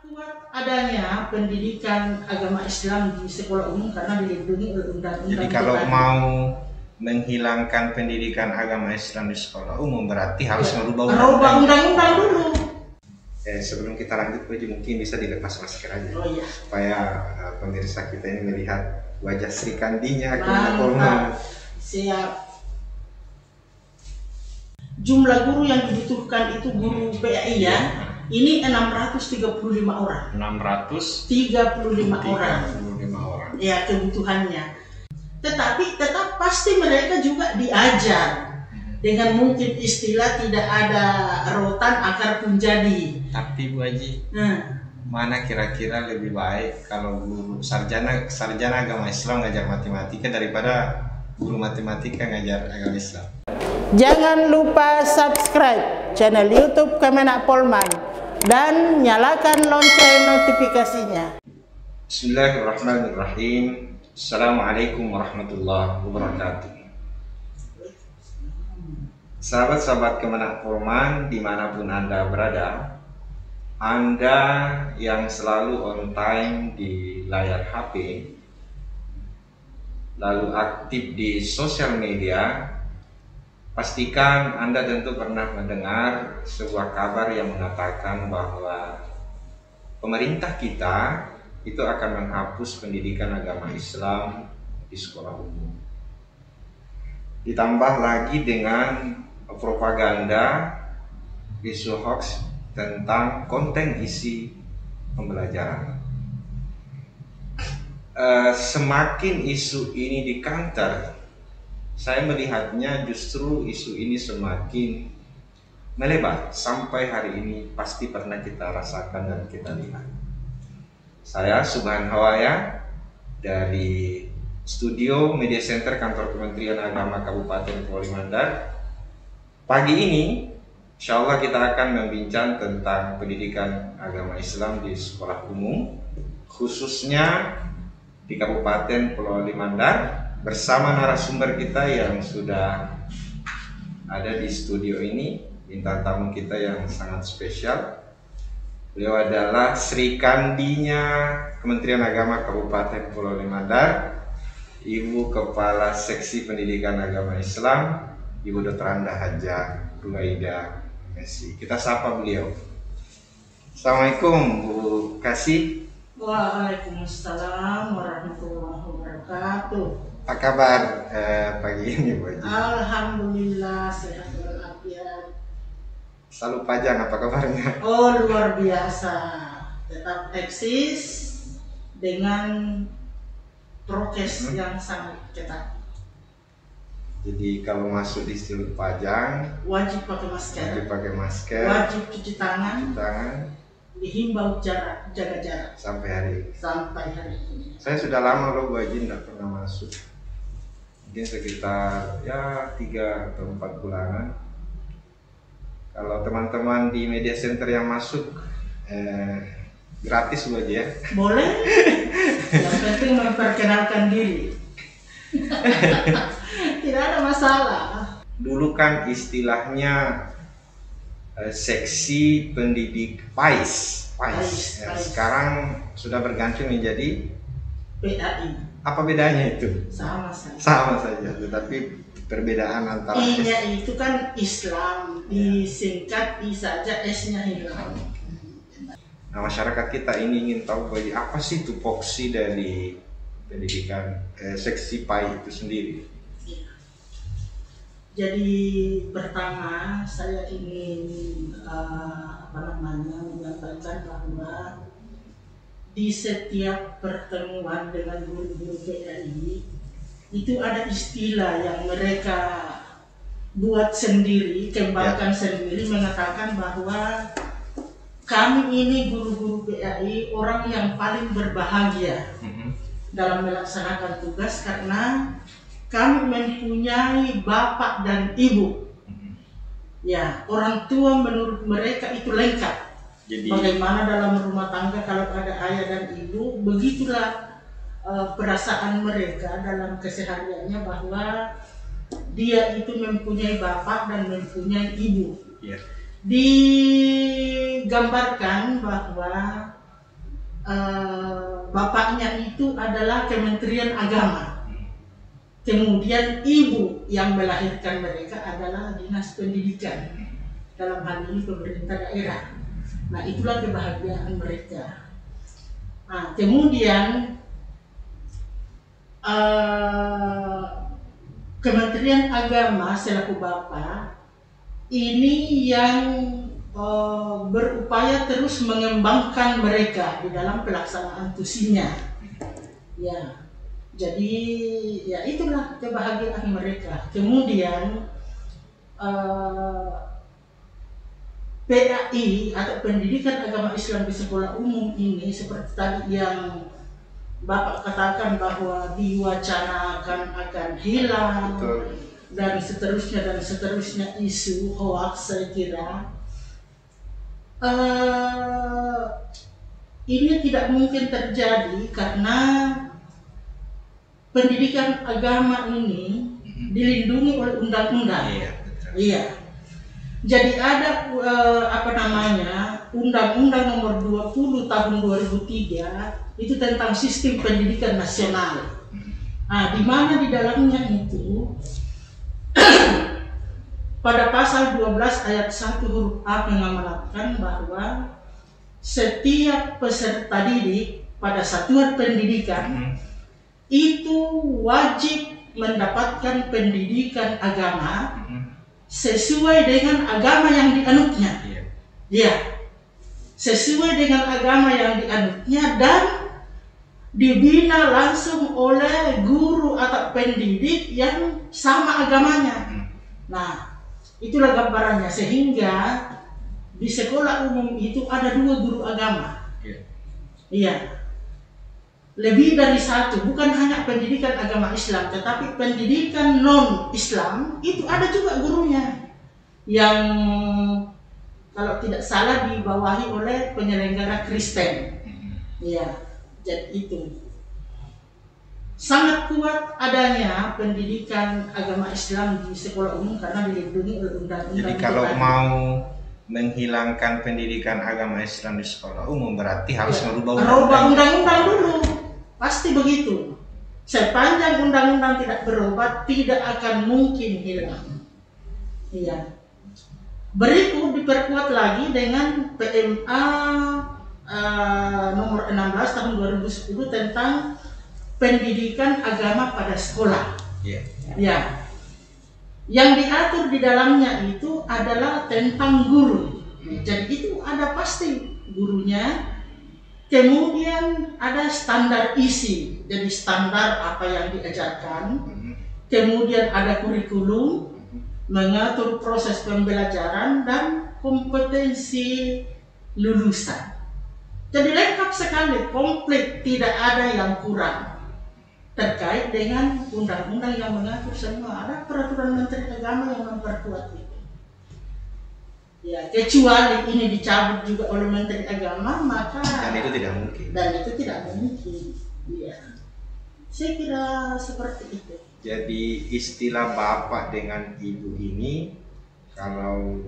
kuat adanya pendidikan agama Islam di sekolah umum karena dilindungi oleh undang-undang. Jadi kalau mau menghilangkan pendidikan agama Islam di sekolah umum berarti harus merubah undang-undang dulu. Sebelum kita lanjut, mungkin bisa dilepas masker aja. Oh iya. Supaya pemirsa kita ini melihat wajah Sri Kandinya. Mantap. Siap. Jumlah guru yang dibutuhkan itu guru PAI ya. Ini 635 orang. 635 orang. Ya, kebutuhannya. Tetapi tetap pasti mereka juga diajar dengan mungkin istilah tidak ada rotan akar pun jadi. Tapi Bu Haji, mana kira-kira lebih baik kalau guru sarjana agama Islam ngajar matematika daripada guru matematika ngajar agama Islam? Jangan lupa subscribe channel YouTube Kemenak Polman dan nyalakan lonceng notifikasinya. Bismillahirrahmanirrahim. Assalamualaikum warahmatullahi wabarakatuh. Sahabat-sahabat Kemenak Polman dimanapun Anda berada, Anda yang selalu on time di layar HP, lalu aktif di sosial media, pastikan Anda tentu pernah mendengar sebuah kabar yang mengatakan bahwa pemerintah kita itu akan menghapus pendidikan agama Islam di sekolah umum. Ditambah lagi dengan propaganda, isu hoax tentang konten isi pembelajaran. Semakin isu ini dikanter, saya melihatnya justru isu ini semakin melebar sampai hari ini pasti pernah kita rasakan dan kita lihat. Saya Subhan Hawaya dari studio Media Center Kantor Kementerian Agama Kabupaten Polewali Mandar. Pagi ini insya Allah kita akan membincang tentang pendidikan agama Islam di sekolah umum, khususnya di Kabupaten Polewali Mandar, bersama narasumber kita yang sudah ada di studio ini, bintang tamu kita yang sangat spesial. Beliau adalah Sri Kandinya Kementerian Agama Kabupaten Polewali Mandar, Ibu Kepala Seksi Pendidikan Agama Islam, Ibu Dr. Anda Hajah Ruwaida Messi. Kita sapa beliau. Assalamualaikum Bu Kasih. Waalaikumsalam warahmatullahi wabarakatuh. Apa kabar pagi ini Bu Haji? Alhamdulillah sehat walafiat. Selalu pajang, apa kabarnya? Oh, luar biasa. Tetap eksis dengan prokes yang sangat ketat. Jadi kalau masuk di Silut Pajang wajib pakai masker, wajib cuci tangan, dihimbau jaga jarak sampai hari ini. Saya sudah lama loh Bu Haji tidak pernah masuk, mungkin sekitar 3 atau 4 bulanan. Kalau teman-teman di media center yang masuk gratis Bu Haji ya? Boleh. Yang penting memperkenalkan diri. Tidak ada masalah. Dulu kan istilahnya seksi pendidik PAIS. Sekarang sudah berganti menjadi PAI. Apa bedanya itu? Sama saja. Sama saja, tetapi perbedaan antara I-nya itu kan Islam, disingkat I saja, S-nya hilang. Nah, masyarakat kita ini ingin tahu apa sih tupoksi dari pendidikan seksi PAI itu sendiri. Jadi pertama saya ingin menyampaikan bahwa di setiap pertemuan dengan guru-guru PAI itu ada istilah yang mereka buat sendiri, kembangkan sendiri, mengatakan bahwa kami ini guru-guru PAI orang yang paling berbahagia dalam melaksanakan tugas karena kami mempunyai bapak dan ibu. Ya, orang tua menurut mereka itu lengkap. Jadi, bagaimana dalam rumah tangga kalau ada ayah dan ibu, begitulah perasaan mereka dalam kesehariannya bahwa dia itu mempunyai bapak dan mempunyai ibu. Digambarkan bahwa bapaknya itu adalah Kementerian Agama. Kemudian ibu yang melahirkan mereka adalah Dinas Pendidikan, dalam hal ini pemerintah daerah. Nah, itulah kebahagiaan mereka. Nah, kemudian Kementerian Agama selaku bapak ini yang berupaya terus mengembangkan mereka di dalam pelaksanaan tusinya. Ya, jadi ya itulah kebahagiaan mereka. Kemudian PAI atau Pendidikan Agama Islam di Sekolah Umum ini seperti tadi yang Bapak katakan bahwa diwacanakan akan hilang. Betul. Dan seterusnya isu hoax, saya kira ini tidak mungkin terjadi karena pendidikan agama ini dilindungi oleh undang-undang. Iya, betul. Iya. Jadi ada Undang-Undang Nomor 20 Tahun 2003 itu tentang sistem pendidikan nasional. Nah, di mana di dalamnya itu pada pasal 12 ayat 1 huruf A mengamanatkan bahwa setiap peserta didik pada satuan pendidikan itu wajib mendapatkan pendidikan agama sesuai dengan agama yang dianutnya. Ya, sesuai dengan agama yang dianutnya dan dibina langsung oleh guru atau pendidik yang sama agamanya. Nah, itulah gambarannya, sehingga di sekolah umum itu ada 2 guru agama. Iya. Lebih dari 1, bukan hanya pendidikan agama Islam, tetapi pendidikan non-Islam itu ada juga gurunya. Yang kalau tidak salah dibawahi oleh penyelenggara Kristen. Iya, jadi itu. Sangat kuat adanya pendidikan agama Islam di sekolah umum karena dilindungi oleh undang-undang. Jadi kalau mau menghilangkan pendidikan agama Islam di sekolah umum berarti harus merubah undang-undang dulu. Pasti begitu. Sepanjang undang-undang tidak berubah, tidak akan mungkin hilang. Iya. Berikut diperkuat lagi dengan PMA nomor 16 tahun 2010 tentang pendidikan agama pada sekolah. Ya. Yang diatur di dalamnya itu adalah tentang guru. Jadi itu ada pasti gurunya. Kemudian ada standar isi. Jadi standar apa yang diajarkan. Kemudian ada kurikulum, mengatur proses pembelajaran dan kompetensi lulusan. Jadi lengkap sekali, komplit, tidak ada yang kurang. Terkait dengan undang-undang yang mengatur semua, ada peraturan Menteri Agama yang memperkuat itu. Ya, kecuali ini dicabut juga oleh Menteri Agama, maka dan itu tidak mungkin. Iya. Saya kira seperti itu. Jadi istilah bapak dengan ibu ini kalau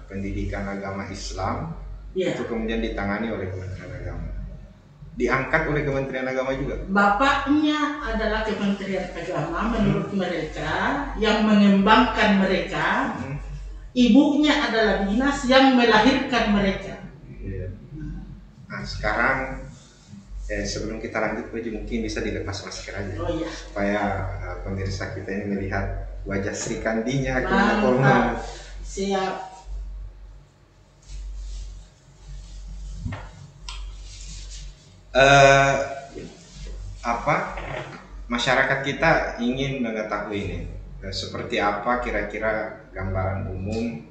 pendidikan agama Islam itu kemudian ditangani oleh Kementerian Agama. Diangkat oleh Kementerian Agama juga. Bapaknya adalah Kementerian Agama menurut mereka yang mengembangkan mereka. Ibunya adalah dinas yang melahirkan mereka. Nah, sekarang sebelum kita lanjut, mungkin bisa dilepas masker aja. Supaya pemirsa kita ini melihat wajah Sri Kandinya. Siap. Masyarakat kita ingin mengetahui ini seperti apa kira-kira gambaran umum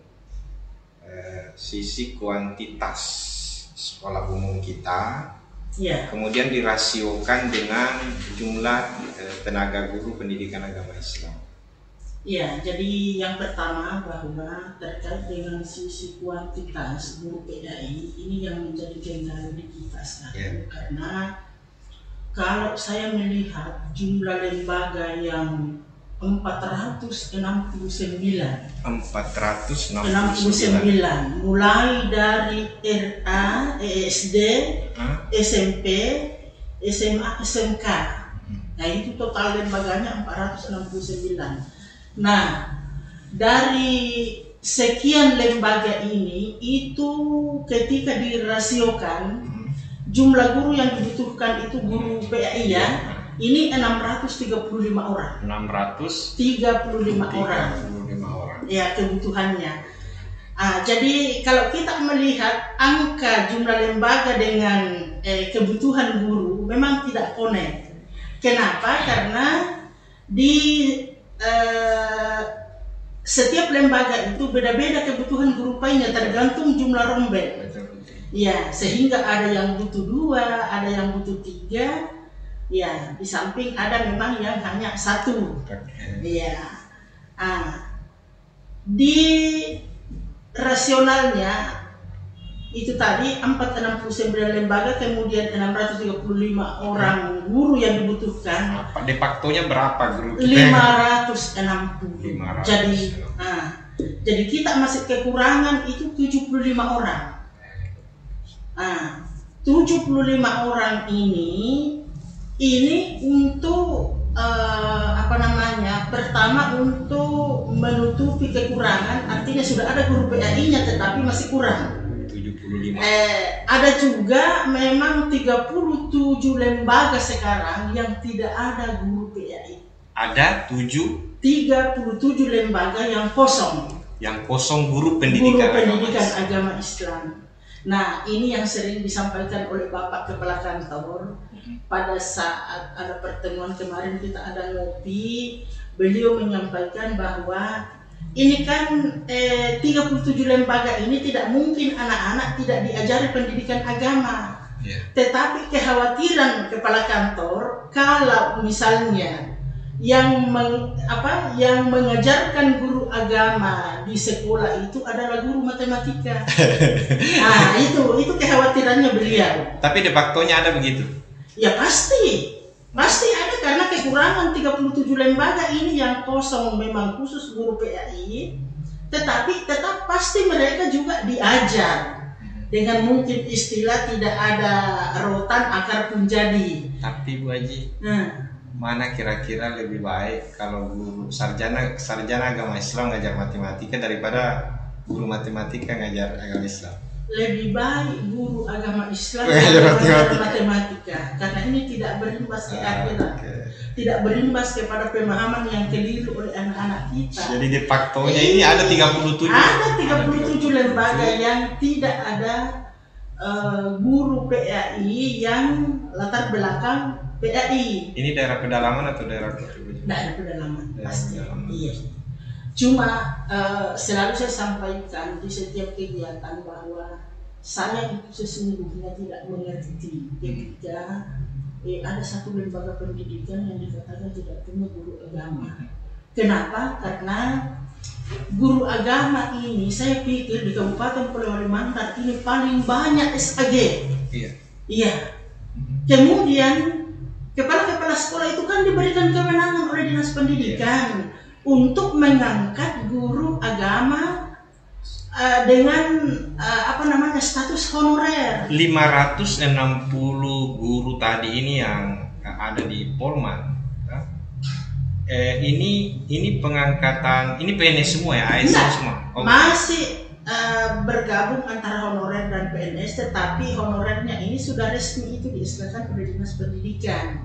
sisi kuantitas sekolah umum kita, kemudian dirasiokan dengan jumlah tenaga guru pendidikan agama Islam. Ya, jadi yang pertama bahwa terkait dengan sisi kuantitas guru PAI ini yang menjadi kendala di kita sekarang. Karena kalau saya melihat jumlah lembaga yang 469. 469. Mulai dari RA, ESD, SMP, SMA, SMK. Nah, itu total lembaganya 469. Nah, dari sekian lembaga ini, itu ketika dirasiokan, jumlah guru yang dibutuhkan itu guru PAI ya, ini 635 orang. 635 orang. Ya, kebutuhannya. Jadi kalau kita melihat angka jumlah lembaga dengan kebutuhan guru memang tidak connect. Kenapa? Karena di setiap lembaga itu beda-beda kebutuhan guru PAI-nya, tergantung jumlah rombel. Ya, sehingga ada yang butuh 2, ada yang butuh 3. Ya, di samping ada memang yang hanya 1. Iya. Di rasionalnya itu tadi 469 lembaga, kemudian 635 orang guru yang dibutuhkan. De factonya berapa guru? 560. Jadi kita masih kekurangan itu 75 orang. 75 orang ini untuk pertama untuk menutupi kekurangan, artinya sudah ada guru PAI-nya tetapi masih kurang. 75. Ada juga memang 37 lembaga sekarang yang tidak ada guru PAI. Ada 37 lembaga yang kosong. Yang kosong guru pendidikan agama Islam. Nah, ini yang sering disampaikan oleh Bapak Kepala Kantor. Pada saat ada pertemuan kemarin kita ada ngopi, beliau menyampaikan bahwa ini kan 37 lembaga ini tidak mungkin anak-anak tidak diajari pendidikan agama. Tetapi kekhawatiran Kepala Kantor kalau misalnya yang mengajarkan guru agama di sekolah itu adalah guru matematika. Itu kekhawatirannya beliau. Tapi de factonya ada begitu? Ya pasti ada, karena kekurangan 37 lembaga ini yang kosong memang khusus guru PAI, tetapi tetap pasti mereka juga diajar dengan mungkin istilah tidak ada rotan akar pun jadi. Tapi Bu Haji, mana kira-kira lebih baik kalau guru sarjana agama Islam ngajar matematika daripada guru matematika ngajar agama Islam? Lebih baik guru agama Islam ngajar matematika, karena ini tidak berimbas ke akhirat, tidak berimbas kepada pemahaman yang keliru oleh anak-anak kita. Jadi de factonya ini ada 37. Ada 37 lembaga yang tidak ada guru PAI yang latar belakang PAI. Ini daerah pedalaman atau daerah kota? Daerah pedalaman, pasti. Iya. Cuma selalu saya sampaikan di setiap kegiatan bahwa saya itu sesungguhnya tidak mengerti ketika ada satu lembaga pendidikan yang dikatakan tidak punya guru agama. Kenapa? Karena guru agama ini saya pikir di Kabupaten Polewali Mandar ini paling banyak SAG. Iya. Kemudian kepala-kepala sekolah itu kan diberikan kewenangan oleh Dinas Pendidikan untuk mengangkat guru agama dengan status honorer. 560 guru tadi ini yang ada di Polman. Ini pengangkatan, ini PNS semua ya, ASN semua. Masih bergabung antara honorer dan PNS, tetapi honorernya ini sudah resmi itu diistilahkan oleh Dinas Pendidikan.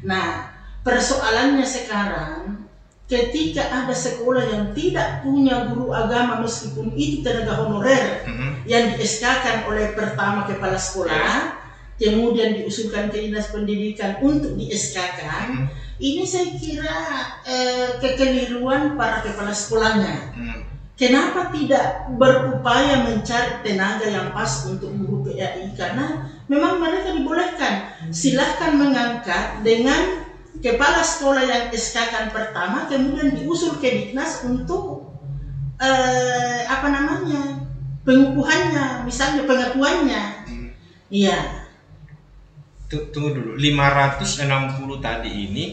Nah, persoalannya sekarang ketika ada sekolah yang tidak punya guru agama meskipun itu tenaga honorer yang di-SK-kan oleh pertama kepala sekolah, kemudian diusulkan ke Dinas Pendidikan untuk di-SK-kan, ini saya kira kekeliruan para kepala sekolahnya. Kenapa tidak berupaya mencari tenaga yang pas untuk guru PAI? Karena memang mereka dibolehkan, silahkan mengangkat dengan kepala sekolah yang SK-kan pertama, kemudian diusul ke Diknas untuk pengukuhannya, misalnya pengakuannya. Iya. Tunggu dulu, 560 tadi ini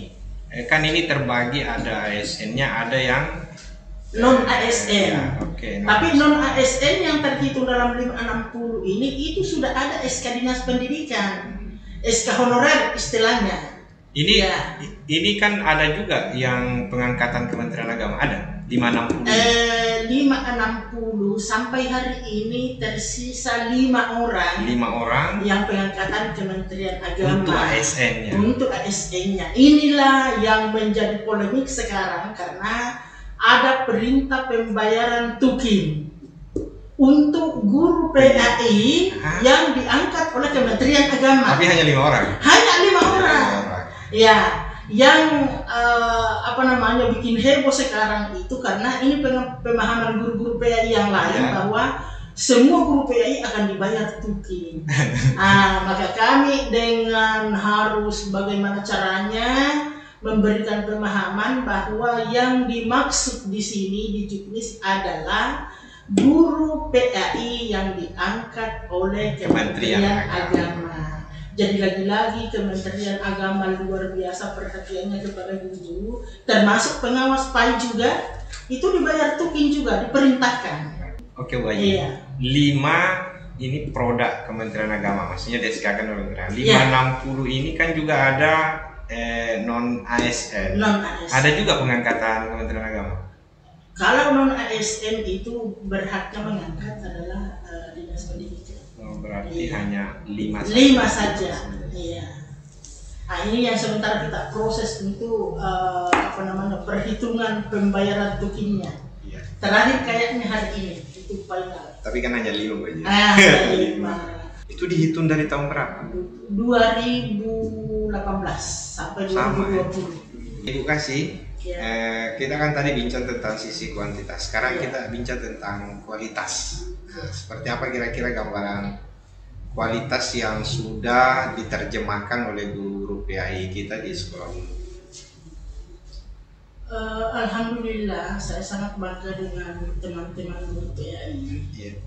Kan ini terbagi, ada ASN-nya, ada yang non ASN. ya, oke. Tapi non ASN yang terhitung dalam 560 ini itu sudah ada SK Dinas Pendidikan, SK honorer istilahnya. Ini Ya. ini kan ada juga yang pengangkatan Kementerian Agama, ada 560. 560 sampai hari ini tersisa 5 orang 5 orang yang pengangkatan Kementerian Agama untuk ASN-nya. untuk ASN-nya. Inilah yang menjadi polemik sekarang karena ada perintah pembayaran tukin untuk guru PAI yang diangkat oleh Kementerian Agama. Tapi hanya 5 orang. Hanya 5 orang. Ya, yang bikin heboh sekarang itu karena ini pemahaman guru-guru PAI yang lain bahwa semua guru PAI akan dibayar tukin. Maka kami dengan harus bagaimana caranya memberikan pemahaman bahwa yang dimaksud di sini di juknis adalah guru PAI yang diangkat oleh Kementerian Agama. Jadi lagi-lagi Kementerian Agama luar biasa perhatiannya kepada guru, termasuk pengawas PAI juga, itu dibayar tukin juga, diperintahkan. Oke Bu Haji. Iya. 5 ini produk Kementerian Agama, maksudnya DSK-kan oleh Kementerian. 560 ini kan juga ada non ASN. Non ASN. Ada juga pengangkatan Kementerian Agama. Kalau non ASN itu berhaknya mengangkat adalah Dinas Pendidikan. Berarti hanya 5 saja. 5 saja. Iya. Ini yang sementara kita proses untuk perhitungan pembayaran tukinnya. Iya. Terakhir kayaknya hari ini itu final. Tapi kan hanya 5 Bu Haji. 5. Itu dihitung dari tahun berapa? 2018 sampai 2020. Ibu kasih. Ya. Kita kan tadi bincang tentang sisi kuantitas. Sekarang kita bincang tentang kualitas. Seperti apa kira-kira gambaran kualitas yang sudah diterjemahkan oleh guru PAI kita di sekolah dulu? Alhamdulillah, saya sangat bangga dengan teman-teman guru PAI. Yeah.